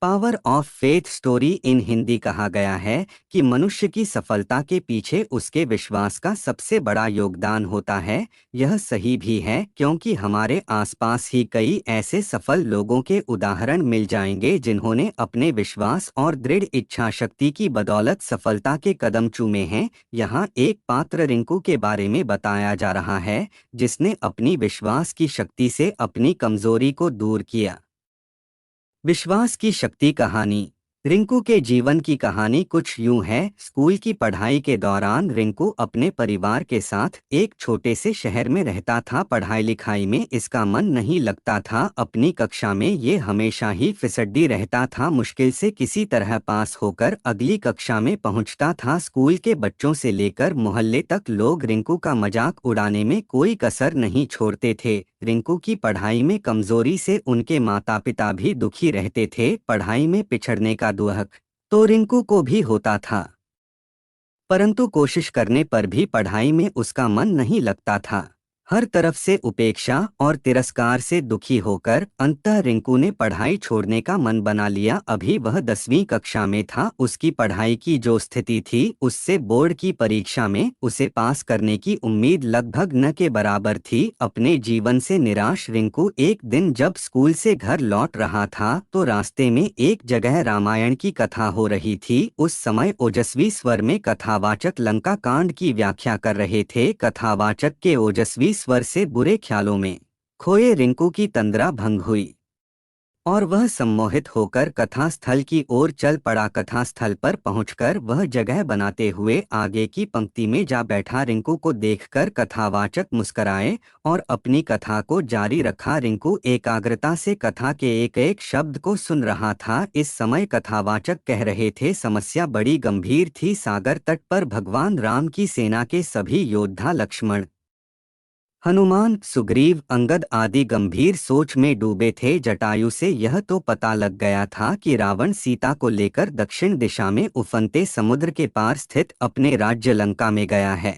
Power of faith story in Hindi कहा गया है कि मनुष्य की सफलता के पीछे उसके विश्वास का सबसे बड़ा योगदान होता है। यह सही भी है क्योंकि हमारे आसपास ही कई ऐसे सफल लोगों के उदाहरण मिल जाएंगे जिन्होंने अपने विश्वास और दृढ़ इच्छा शक्ति की बदौलत सफलता के कदम चूमे हैं। यहाँ एक पात्र रिंकू के बारे में बताया जा रहा है जिसने अपनी विश्वास की शक्ति से अपनी कमजोरी को दूर किया। विश्वास की शक्ति कहानी। रिंकू के जीवन की कहानी कुछ यूं है। स्कूल की पढ़ाई के दौरान रिंकू अपने परिवार के साथ एक छोटे से शहर में रहता था। पढ़ाई लिखाई में इसका मन नहीं लगता था। अपनी कक्षा में ये हमेशा ही फिसड्डी रहता था। मुश्किल से किसी तरह पास होकर अगली कक्षा में पहुंचता था। स्कूल के बच्चों से लेकर मोहल्ले तक लोग रिंकू का मजाक उड़ाने में कोई कसर नहीं छोड़ते थे। रिंकू की पढ़ाई में कमजोरी से उनके माता पिता भी दुखी रहते थे। पढ़ाई में पिछड़ने का दुख तो रिंकू को भी होता था, परंतु कोशिश करने पर भी पढ़ाई में उसका मन नहीं लगता था। हर तरफ से उपेक्षा और तिरस्कार से दुखी होकर अंततः रिंकू ने पढ़ाई छोड़ने का मन बना लिया। अभी वह 10वीं कक्षा में था। उसकी पढ़ाई की जो स्थिति थी उससे बोर्ड की परीक्षा में उसे पास करने की उम्मीद लगभग न के बराबर थी। अपने जीवन से निराश रिंकू एक दिन जब स्कूल से घर लौट रहा था तो रास्ते में एक जगह रामायण की कथा हो रही थी। उस समय ओजस्वी स्वर में कथावाचक लंका कांड की व्याख्या कर रहे थे। कथावाचक के ओजस्वी स्वर से बुरे ख्यालों में खोए रिंकू की तंद्रा भंग हुई और वह सम्मोहित होकर कथा स्थल की ओर चल पड़ा। कथा स्थल पर पहुंचकर वह जगह बनाते हुए आगे की पंक्ति में जा बैठा। रिंकू को देखकर कथावाचक मुस्कराए और अपनी कथा को जारी रखा। रिंकू एकाग्रता से कथा के एक एक शब्द को सुन रहा था। इस समय कथावाचक कह रहे थे, समस्या बड़ी गंभीर थी। सागर तट पर भगवान राम की सेना के सभी योद्धा लक्ष्मण, हनुमान, सुग्रीव, अंगद आदि गंभीर सोच में डूबे थे। जटायु से यह तो पता लग गया था कि रावण सीता को लेकर दक्षिण दिशा में उफनते समुद्र के पार स्थित अपने राज्य लंका में गया है,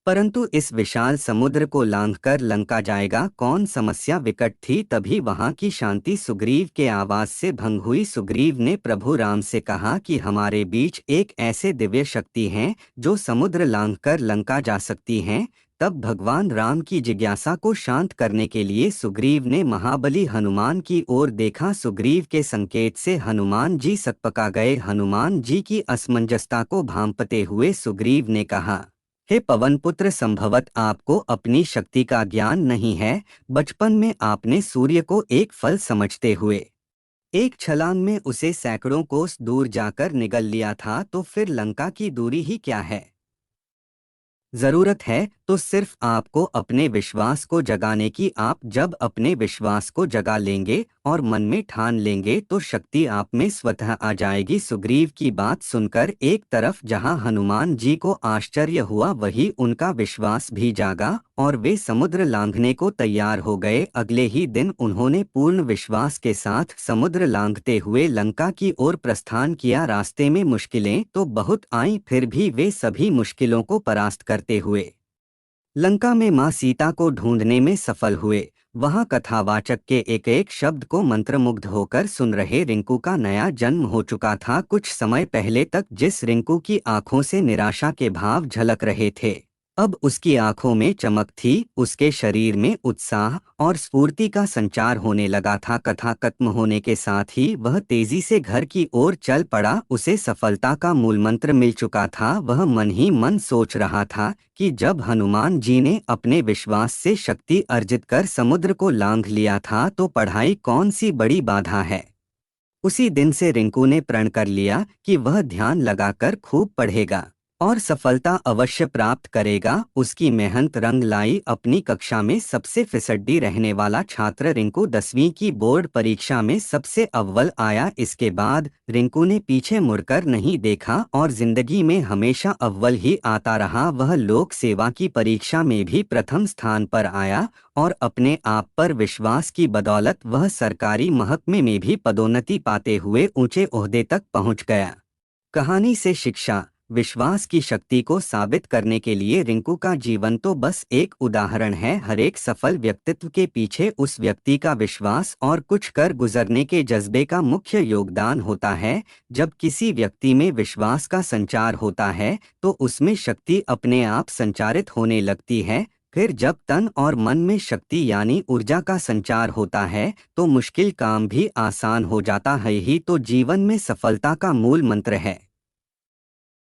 परंतु इस विशाल समुद्र को लांघकर लंका जाएगा कौन? समस्या विकट थी। तभी वहां की शांति सुग्रीव के आवाज से भंग हुई। सुग्रीव ने प्रभु राम से कहा कि हमारे बीच एक ऐसे दिव्य शक्ति हैं जो समुद्र लांघकर लंका जा सकती हैं। तब भगवान राम की जिज्ञासा को शांत करने के लिए सुग्रीव ने महाबली हनुमान की ओर देखा। सुग्रीव के संकेत से हनुमान जी सकपका गए। हनुमान जी की असमंजसता को भांपते हुए सुग्रीव ने कहा, हे पवनपुत्र, संभवत आपको अपनी शक्ति का ज्ञान नहीं है। बचपन में आपने सूर्य को एक फल समझते हुए एक छलांग में उसे सैकड़ों कोस दूर जाकर निगल लिया था, तो फिर लंका की दूरी ही क्या है? जरूरत है तो सिर्फ आपको अपने विश्वास को जगाने की। आप जब अपने विश्वास को जगा लेंगे और मन में ठान लेंगे तो शक्ति आप में स्वतः आ जाएगी। सुग्रीव की बात सुनकर एक तरफ जहां हनुमान जी को आश्चर्य हुआ, वहीं उनका विश्वास भी जागा और वे समुद्र लांघने को तैयार हो गए। अगले ही दिन उन्होंने पूर्ण विश्वास के साथ समुद्र लांघते हुए लंका की ओर प्रस्थान किया। रास्ते में मुश्किलें तो बहुत आईं, फिर भी वे सभी मुश्किलों को परास्त करते हुए लंका में मां सीता को ढूंढने में सफल हुए। वहां कथावाचक के एक एक शब्द को मंत्रमुग्ध होकर सुन रहे रिंकू का नया जन्म हो चुका था। कुछ समय पहले तक जिस रिंकू की आंखों से निराशा के भाव झलक रहे थे, अब उसकी आंखों में चमक थी। उसके शरीर में उत्साह और स्फूर्ति का संचार होने लगा था। कथा खत्म होने के साथ ही वह तेजी से घर की ओर चल पड़ा। उसे सफलता का मूलमंत्र मिल चुका था। वह मन ही मन सोच रहा था कि जब हनुमान जी ने अपने विश्वास से शक्ति अर्जित कर समुद्र को लांघ लिया था तो पढ़ाई कौन सी बड़ी बाधा है। उसी दिन से रिंकू ने प्रण कर लिया कि वह ध्यान लगाकर खूब पढ़ेगा और सफलता अवश्य प्राप्त करेगा। उसकी मेहनत रंग लाई। अपनी कक्षा में सबसे फिसड्डी रहने वाला छात्र रिंकू 10वीं की बोर्ड परीक्षा में सबसे अव्वल आया। इसके बाद रिंकू ने पीछे मुड़कर नहीं देखा और जिंदगी में हमेशा अव्वल ही आता रहा। वह लोक सेवा की परीक्षा में भी प्रथम स्थान पर आया और अपने आप पर विश्वास की बदौलत वह सरकारी महकमे में भी पदोन्नति पाते हुए ऊंचे ओहदे तक पहुंच गया। कहानी से शिक्षा। विश्वास की शक्ति को साबित करने के लिए रिंकू का जीवन तो बस एक उदाहरण है। हर एक सफल व्यक्तित्व के पीछे उस व्यक्ति का विश्वास और कुछ कर गुजरने के जज्बे का मुख्य योगदान होता है। जब किसी व्यक्ति में विश्वास का संचार होता है तो उसमें शक्ति अपने आप संचारित होने लगती है। फिर जब तन और मन में शक्ति यानी ऊर्जा का संचार होता है तो मुश्किल काम भी आसान हो जाता है। ही तो जीवन में सफलता का मूल मंत्र है।